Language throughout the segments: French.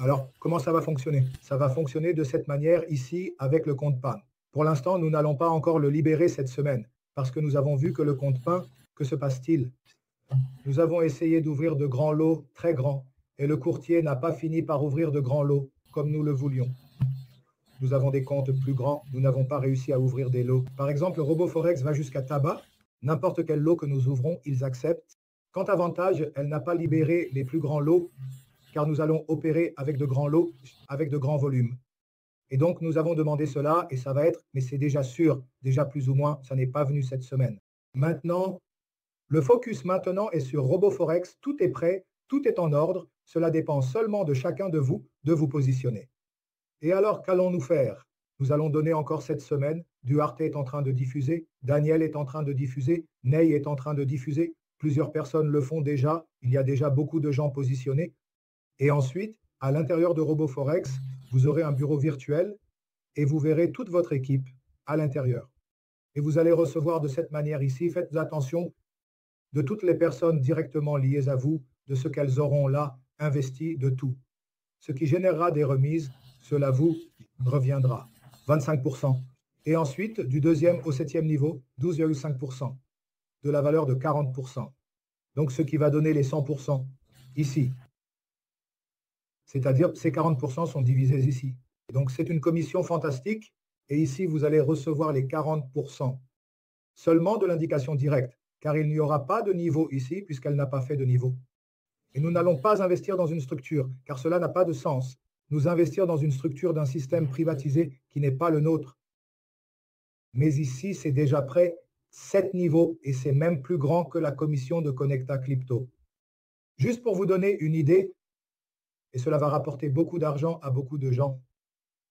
Alors, comment ça va fonctionner? Ça va fonctionner de cette manière ici avec le compte PAN. Pour l'instant, nous n'allons pas encore le libérer cette semaine parce que nous avons vu que le compte PAN, que se passe-t-il? Nous avons essayé d'ouvrir de grands lots très grands et le courtier n'a pas fini par ouvrir de grands lots comme nous le voulions. Nous avons des comptes plus grands, nous n'avons pas réussi à ouvrir des lots. Par exemple, RoboForex va jusqu'à tabac. N'importe quel lot que nous ouvrons, ils acceptent. Quant à Vantage, elle n'a pas libéré les plus grands lots car nous allons opérer avec de grands lots, avec de grands volumes. Et donc, nous avons demandé cela et ça va être, mais c'est déjà sûr, déjà plus ou moins, ça n'est pas venu cette semaine. Maintenant, le focus maintenant est sur RoboForex, tout est prêt, tout est en ordre, cela dépend seulement de chacun de vous positionner. Et alors, qu'allons-nous faire? Nous allons donner encore cette semaine, Duarte est en train de diffuser, Daniel est en train de diffuser, Ney est en train de diffuser, plusieurs personnes le font déjà, il y a déjà beaucoup de gens positionnés. Et ensuite, à l'intérieur de RoboForex, vous aurez un bureau virtuel et vous verrez toute votre équipe à l'intérieur. Et vous allez recevoir de cette manière ici, faites attention, de toutes les personnes directement liées à vous, de ce qu'elles auront là investi, de tout. Ce qui générera des remises, cela vous reviendra, 25%. Et ensuite, du deuxième au septième niveau, 12,5%, de la valeur de 40%. Donc, ce qui va donner les 100% ici. C'est-à-dire ces 40% sont divisés ici. Donc, c'est une commission fantastique. Et ici, vous allez recevoir les 40% seulement de l'indication directe, car il n'y aura pas de niveau ici, puisqu'elle n'a pas fait de niveau. Et nous n'allons pas investir dans une structure, car cela n'a pas de sens. Nous investir dans une structure d'un système privatisé qui n'est pas le nôtre. Mais ici, c'est déjà prêt, 7 niveaux, et c'est même plus grand que la commission de Connecta Crypto. Juste pour vous donner une idée, et cela va rapporter beaucoup d'argent à beaucoup de gens,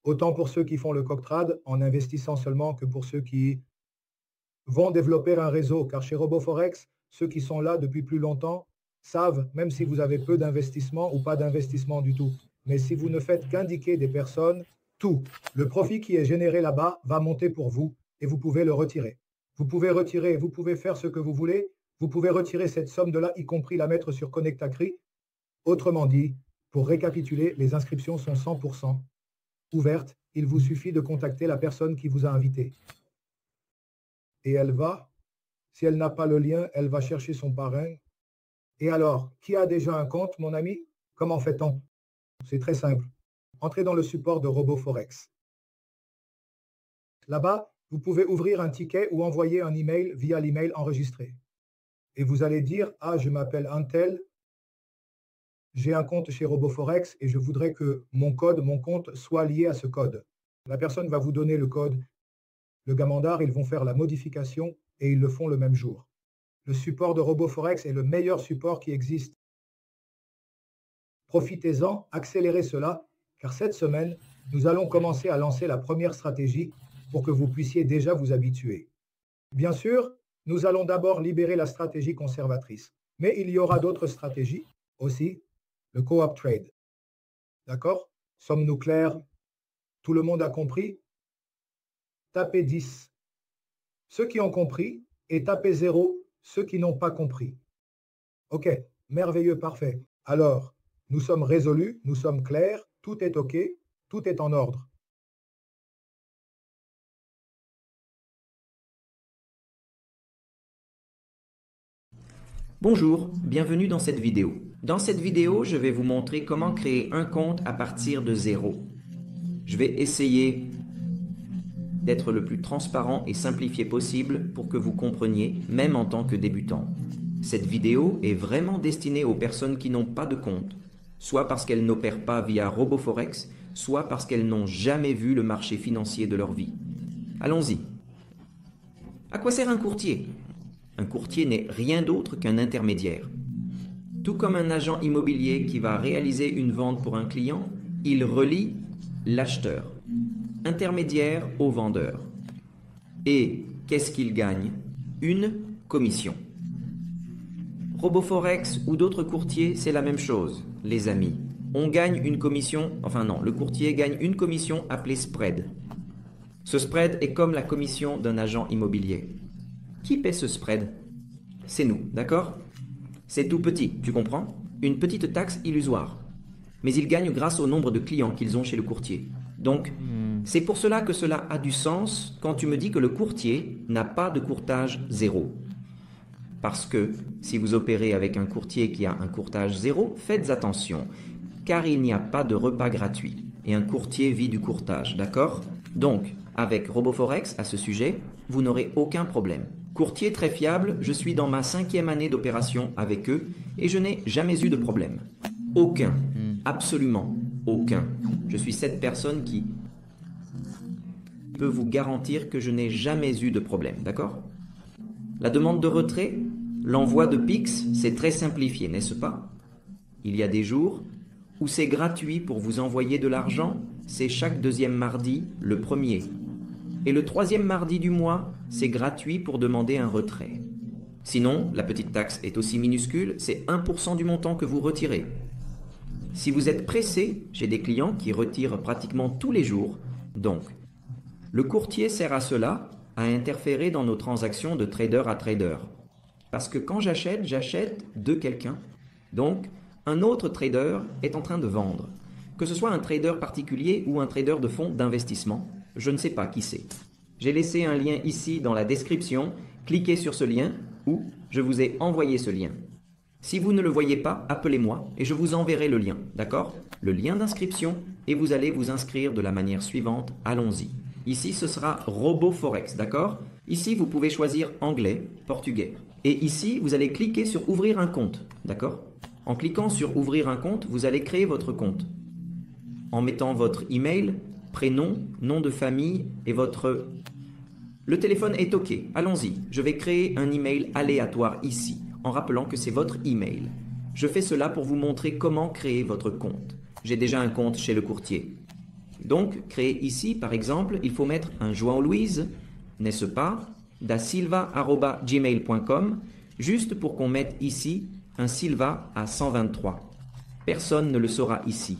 autant pour ceux qui font le coq-trade en investissant seulement que pour ceux qui vont développer un réseau, car chez RoboForex, ceux qui sont là depuis plus longtemps savent, même si vous avez peu d'investissement ou pas d'investissement du tout, mais si vous ne faites qu'indiquer des personnes, tout, le profit qui est généré là-bas va monter pour vous et vous pouvez le retirer. Vous pouvez retirer, vous pouvez faire ce que vous voulez, vous pouvez retirer cette somme de là, y compris la mettre sur ConnectaCry. Autrement dit, pour récapituler, les inscriptions sont 100% ouvertes. Il vous suffit de contacter la personne qui vous a invité. Et elle va, si elle n'a pas le lien, elle va chercher son parrain. Et alors, qui a déjà un compte, mon ami? Comment fait-on? C'est très simple. Entrez dans le support de RoboForex. Là-bas, vous pouvez ouvrir un ticket ou envoyer un email via l'email enregistré. Et vous allez dire, ah, je m'appelle Untel, j'ai un compte chez RoboForex et je voudrais que mon compte soit lié à ce code. La personne va vous donner le code. Le Gamandar, ils vont faire la modification et ils le font le même jour. Le support de RoboForex est le meilleur support qui existe. Profitez-en, accélérez cela, car cette semaine, nous allons commencer à lancer la première stratégie pour que vous puissiez déjà vous habituer. Bien sûr, nous allons d'abord libérer la stratégie conservatrice, mais il y aura d'autres stratégies aussi, le co-op trade. D'accord? Sommes-nous clairs? Tout le monde a compris? Tapez 10, ceux qui ont compris, et tapez 0, ceux qui n'ont pas compris. OK, merveilleux, parfait. Alors, nous sommes résolus, nous sommes clairs, tout est OK, tout est en ordre. Bonjour, bienvenue dans cette vidéo. Dans cette vidéo, je vais vous montrer comment créer un compte à partir de zéro. Je vais essayer d'être le plus transparent et simplifié possible pour que vous compreniez, même en tant que débutant. Cette vidéo est vraiment destinée aux personnes qui n'ont pas de compte, soit parce qu'elles n'opèrent pas via RoboForex, soit parce qu'elles n'ont jamais vu le marché financier de leur vie. Allons-y. À quoi sert un courtier? Un courtier n'est rien d'autre qu'un intermédiaire. Tout comme un agent immobilier qui va réaliser une vente pour un client, il relie l'acheteur, intermédiaire au vendeur. Et qu'est-ce qu'il gagne? Une commission. RoboForex ou d'autres courtiers, c'est la même chose, les amis. On gagne une commission, enfin non, le courtier gagne une commission appelée spread. Ce spread est comme la commission d'un agent immobilier. Qui paie ce spread? C'est nous, d'accord? C'est tout petit, tu comprends? Une petite taxe illusoire. mais ils gagnent grâce au nombre de clients qu'ils ont chez le courtier. Donc, c'est pour cela que cela a du sens quand tu me dis que le courtier n'a pas de courtage zéro. Parce que si vous opérez avec un courtier qui a un courtage zéro, faites attention, car il n'y a pas de repas gratuit. Et un courtier vit du courtage, d'accord? Donc, avec RoboForex, à ce sujet, vous n'aurez aucun problème. Courtier très fiable, je suis dans ma 5e année d'opération avec eux et je n'ai jamais eu de problème. Aucun. Absolument aucun. Je suis cette personne qui peut vous garantir que je n'ai jamais eu de problème, d'accord? La demande de retrait, l'envoi de Pix, c'est très simplifié, n'est-ce pas? Il y a des jours où c'est gratuit pour vous envoyer de l'argent, c'est chaque 2e mardi, le 1er. Et le 3e mardi du mois, c'est gratuit pour demander un retrait. Sinon, la petite taxe est aussi minuscule, c'est 1% du montant que vous retirez. Si vous êtes pressé, j'ai des clients qui retirent pratiquement tous les jours. Donc, le courtier sert à cela, à interférer dans nos transactions de trader à trader. Parce que quand j'achète de quelqu'un. Donc, un autre trader est en train de vendre. Que ce soit un trader particulier ou un trader de fonds d'investissement, je ne sais pas qui c'est. J'ai laissé un lien ici dans la description. Cliquez sur ce lien ou je vous ai envoyé ce lien. Si vous ne le voyez pas, appelez-moi et je vous enverrai le lien, d'accord? Le lien d'inscription et vous allez vous inscrire de la manière suivante. Allons-y. Ici, ce sera RoboForex, d'accord? Ici, vous pouvez choisir anglais, portugais. Et ici, vous allez cliquer sur ouvrir un compte, d'accord? En cliquant sur ouvrir un compte, vous allez créer votre compte. En mettant votre email, prénom, nom de famille et votre... Le téléphone est OK. Allons-y. Je vais créer un email aléatoire ici, en rappelant que c'est votre email. Je fais cela pour vous montrer comment créer votre compte. J'ai déjà un compte chez le courtier. Donc, créer ici, par exemple, il faut mettre un João Luiz, n'est-ce pas, dasilva@gmail.com, juste pour qu'on mette ici un Silva à 123. Personne ne le saura ici.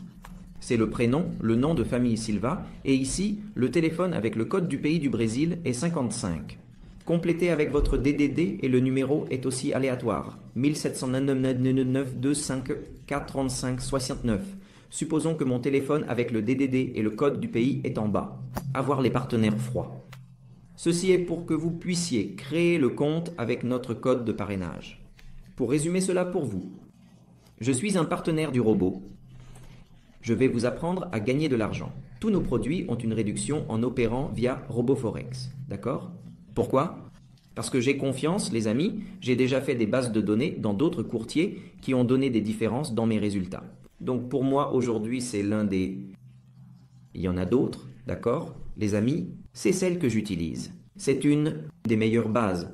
C'est le prénom, le nom de famille Silva, et ici, le téléphone avec le code du pays du Brésil est 55. Complétez avec votre DDD et le numéro est aussi aléatoire. 1799-254-35-69. Supposons que mon téléphone avec le DDD et le code du pays est en bas. Avoir les partenaires froids. Ceci est pour que vous puissiez créer le compte avec notre code de parrainage. Pour résumer cela pour vous, je suis un partenaire du robot. Je vais vous apprendre à gagner de l'argent. Tous nos produits ont une réduction en opérant via RoboForex. D'accord? Pourquoi? Parce que j'ai confiance, les amis, j'ai déjà fait des bases de données dans d'autres courtiers qui ont donné des différences dans mes résultats. Donc pour moi, aujourd'hui, c'est l'un des... Il y en a d'autres, d'accord? Les amis, c'est celle que j'utilise. C'est une des meilleures bases.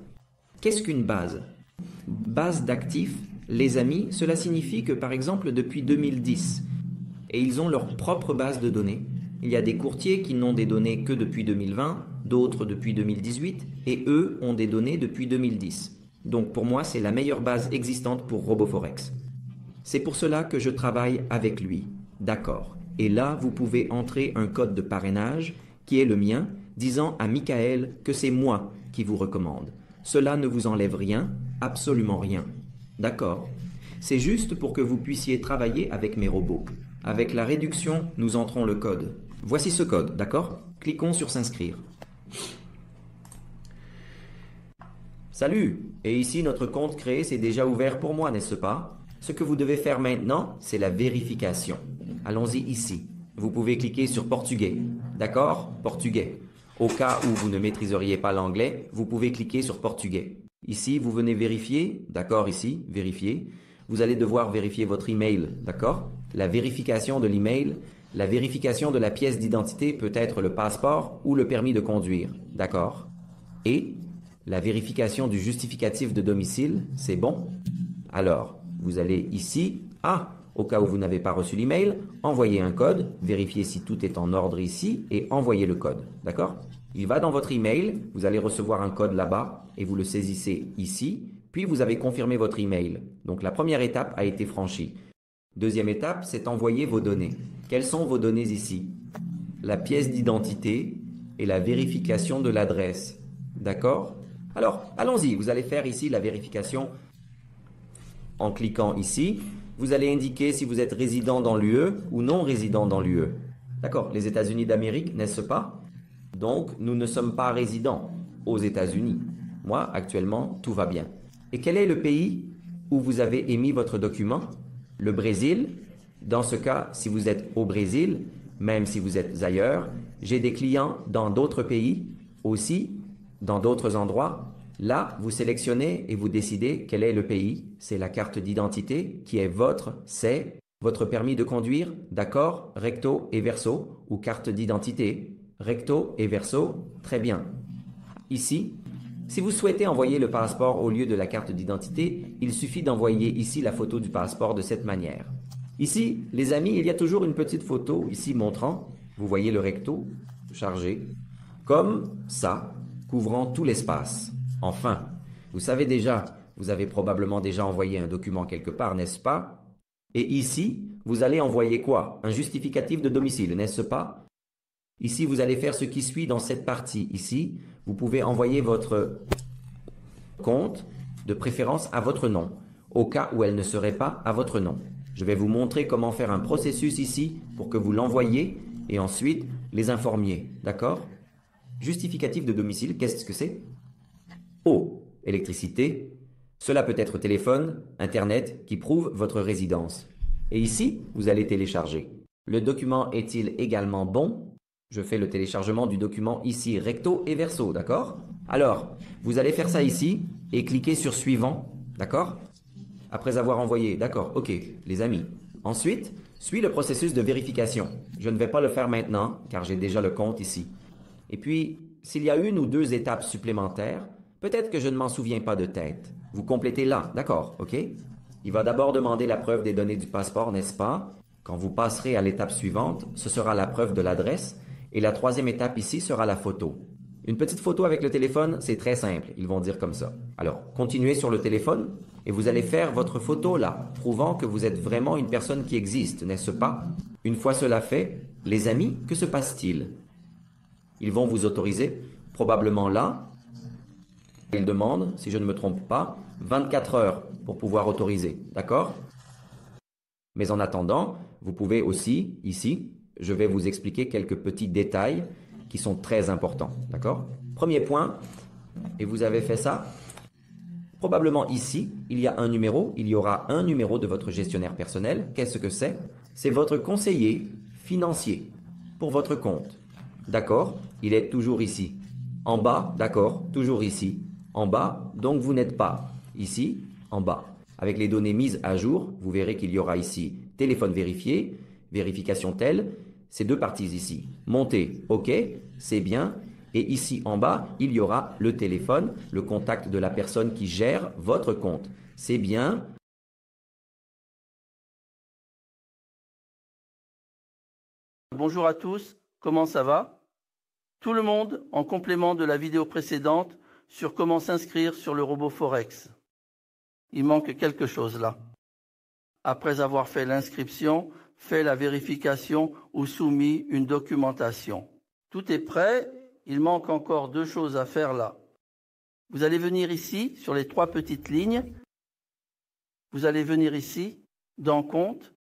Qu'est-ce qu'une base? Base d'actifs, les amis, cela signifie que par exemple depuis 2010, et ils ont leur propre base de données. Il y a des courtiers qui n'ont des données que depuis 2020, d'autres depuis 2018, et eux ont des données depuis 2010. Donc pour moi, c'est la meilleure base existante pour RoboForex. C'est pour cela que je travaille avec lui. D'accord. Et là, vous pouvez entrer un code de parrainage, qui est le mien, disant à Michael que c'est moi qui vous recommande. Cela ne vous enlève rien, absolument rien. D'accord. C'est juste pour que vous puissiez travailler avec mes robots. Avec la réduction, nous entrons le code. Voici ce code, d'accord? Cliquons sur s'inscrire. Salut! Et ici, notre compte créé, c'est déjà ouvert pour moi, n'est-ce pas? Ce que vous devez faire maintenant, c'est la vérification. Allons-y ici. Vous pouvez cliquer sur portugais. D'accord? Portugais. Au cas où vous ne maîtriseriez pas l'anglais, vous pouvez cliquer sur portugais. Ici, vous venez vérifier. D'accord, ici, vérifier. Vous allez devoir vérifier votre email, d'accord? La vérification de l'email, la vérification de la pièce d'identité peut être le passeport ou le permis de conduire, d'accord? Et la vérification du justificatif de domicile, c'est bon? Alors, vous allez ici, au cas où vous n'avez pas reçu l'email, envoyez un code, vérifiez si tout est en ordre ici et envoyez le code, d'accord? Il va dans votre email, vous allez recevoir un code là-bas et vous le saisissez ici, puis vous avez confirmé votre email. Donc la première étape a été franchie. Deuxième étape, c'est envoyer vos données. Quelles sont vos données ici? La pièce d'identité et la vérification de l'adresse. D'accord? Alors, allons-y. Vous allez faire ici la vérification en cliquant ici. vous allez indiquer si vous êtes résident dans l'UE ou non résident dans l'UE. D'accord, les États-Unis d'Amérique, n'est-ce pas? Donc, nous ne sommes pas résidents aux États-Unis. Moi, actuellement, tout va bien. Et quel est le pays où vous avez émis votre document? Le Brésil? Dans ce cas, si vous êtes au Brésil, même si vous êtes ailleurs, j'ai des clients dans d'autres pays, aussi, dans d'autres endroits. Là, vous sélectionnez et vous décidez quel est le pays. C'est la carte d'identité qui est votre, c'est votre permis de conduire, d'accord, recto et verso, ou carte d'identité, recto et verso, très bien. Ici, si vous souhaitez envoyer le passeport au lieu de la carte d'identité, il suffit d'envoyer ici la photo du passeport de cette manière. Ici, les amis, il y a toujours une petite photo ici montrant, vous voyez le recto chargé, comme ça, couvrant tout l'espace. Enfin, vous savez déjà, vous avez probablement déjà envoyé un document quelque part, n'est-ce pas? Et ici, vous allez envoyer quoi? Un justificatif de domicile, n'est-ce pas? Ici, vous allez faire ce qui suit dans cette partie. Ici, vous pouvez envoyer votre compte, de préférence à votre nom, au cas où elle ne serait pas à votre nom. Je vais vous montrer comment faire un processus ici pour que vous l'envoyiez et ensuite les informiez. D'accord? Justificatif de domicile, qu'est-ce que c'est? Eau, électricité. Cela peut être téléphone, Internet, qui prouve votre résidence. Et ici, vous allez télécharger. Le document est-il également bon? Je fais le téléchargement du document ici, recto et verso, d'accord? Alors, vous allez faire ça ici et cliquer sur suivant, d'accord? Après avoir envoyé, d'accord, ok, les amis. Ensuite, suit le processus de vérification. Je ne vais pas le faire maintenant, car j'ai déjà le compte ici. Et puis, s'il y a une ou deux étapes supplémentaires, peut-être que je ne m'en souviens pas de tête. Vous complétez là, d'accord, ok? Il va d'abord demander la preuve des données du passeport, n'est-ce pas? Quand vous passerez à l'étape suivante, ce sera la preuve de l'adresse. Et la troisième étape ici sera la photo. Une petite photo avec le téléphone, c'est très simple. Ils vont dire comme ça. Alors, continuez sur le téléphone et vous allez faire votre photo là, prouvant que vous êtes vraiment une personne qui existe, n'est-ce pas? Une fois cela fait, les amis, que se passe-t-il? Ils vont vous autoriser, probablement là. Ils demandent, si je ne me trompe pas, 24 heures pour pouvoir autoriser. D'accord? Mais en attendant, vous pouvez aussi, ici, je vais vous expliquer quelques petits détails qui sont très importants. D'accord? Premier point, et vous avez fait ça, probablement ici, il y a un numéro, il y aura un numéro de votre gestionnaire personnel. Qu'est-ce que c'est? C'est votre conseiller financier pour votre compte. D'accord? Il est toujours ici. En bas, d'accord, toujours ici. En bas, donc vous n'êtes pas ici, en bas. Avec les données mises à jour, vous verrez qu'il y aura ici téléphone vérifié, vérification telle, ces deux parties ici. Montez, ok, c'est bien. Et ici en bas, il y aura le téléphone, le contact de la personne qui gère votre compte. C'est bien. Bonjour à tous, comment ça va? Tout le monde, en complément de la vidéo précédente sur comment s'inscrire sur le robot Forex. Il manque quelque chose là. Après avoir fait l'inscription, fait la vérification ou soumis une documentation. Tout est prêt, il manque encore deux choses à faire là. Vous allez venir ici, sur les trois petites lignes. Vous allez venir ici, dans Compte.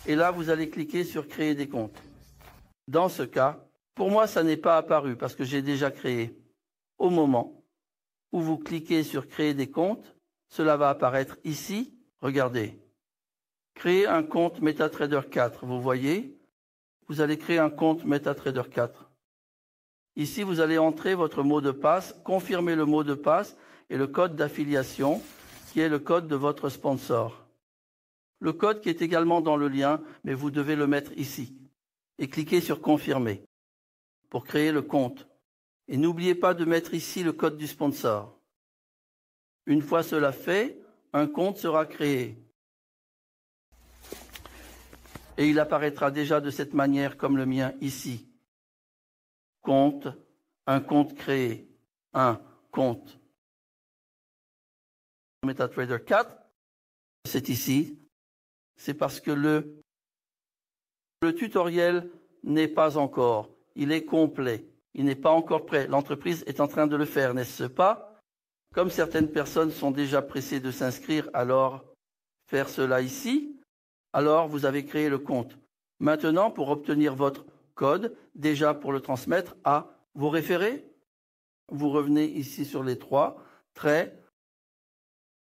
Et là, vous allez cliquer sur Créer des comptes. Dans ce cas, pour moi, ça n'est pas apparu parce que j'ai déjà créé. Au moment où vous cliquez sur Créer des comptes, cela va apparaître ici. Regardez. Créer un compte MetaTrader 4. Vous voyez, vous allez créer un compte MetaTrader 4. Ici, vous allez entrer votre mot de passe, confirmer le mot de passe et le code d'affiliation, qui est le code de votre sponsor. Le code qui est également dans le lien, mais vous devez le mettre ici. Et cliquez sur Confirmer pour créer le compte. Et n'oubliez pas de mettre ici le code du sponsor. Une fois cela fait, un compte sera créé. Et il apparaîtra déjà de cette manière comme le mien ici. Compte, un compte créé, un compte. MetaTrader 4, c'est ici. C'est parce que le tutoriel n'est pas encore. Il est complet. Il n'est pas encore prêt. L'entreprise est en train de le faire, n'est-ce pas? Comme certaines personnes sont déjà pressées de s'inscrire, alors faire cela ici, alors vous avez créé le compte. Maintenant, pour obtenir votre code, déjà pour le transmettre à vos référés, vous revenez ici sur les 3 traits,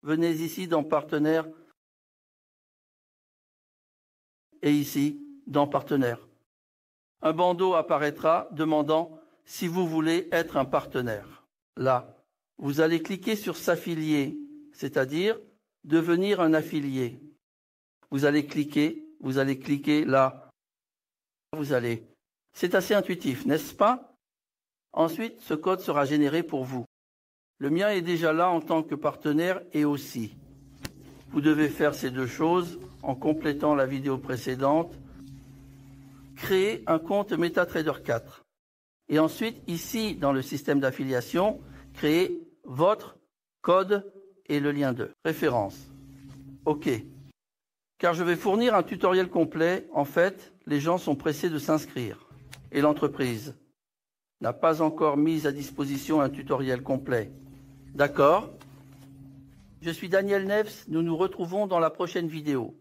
venez ici dans Partenaire et ici dans Partenaire. Un bandeau apparaîtra demandant si vous voulez être un partenaire. Là, vous allez cliquer sur S'affilier, c'est-à-dire devenir un affilié. Vous allez cliquer là. C'est assez intuitif, n'est-ce pas? Ensuite, ce code sera généré pour vous. Le mien est déjà là en tant que partenaire et aussi. Vous devez faire ces 2 choses en complétant la vidéo précédente. Créer un compte MetaTrader 4. Et ensuite, ici, dans le système d'affiliation, créer votre code et le lien de référence. OK. Car je vais fournir un tutoriel complet. En fait, les gens sont pressés de s'inscrire. Et l'entreprise n'a pas encore mis à disposition un tutoriel complet. D'accord? Je suis Daniel Neves. Nous nous retrouvons dans la prochaine vidéo.